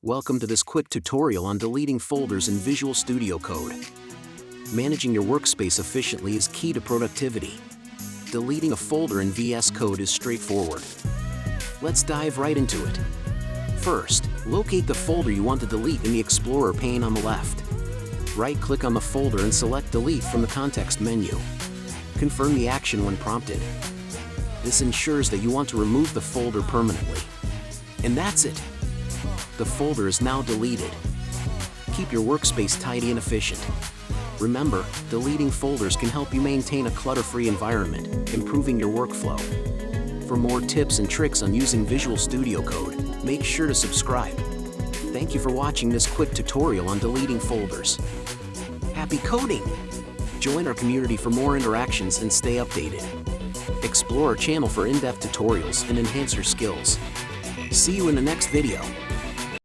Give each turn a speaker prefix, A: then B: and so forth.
A: Welcome to this quick tutorial on deleting folders in Visual Studio Code. Managing your workspace efficiently is key to productivity. Deleting a folder in VS Code is straightforward. Let's dive right into it. First, locate the folder you want to delete in the Explorer pane on the left. Right-click on the folder and select Delete from the context menu. Confirm the action when prompted. This ensures that you want to remove the folder permanently. And that's it. The folder is now deleted. Keep your workspace tidy and efficient. Remember, deleting folders can help you maintain a clutter-free environment, improving your workflow. For more tips and tricks on using Visual Studio Code, make sure to subscribe. Thank you for watching this quick tutorial on deleting folders. Happy coding! Join our community for more interactions and stay updated. Explore our channel for in-depth tutorials and enhance your skills. See you in the next video.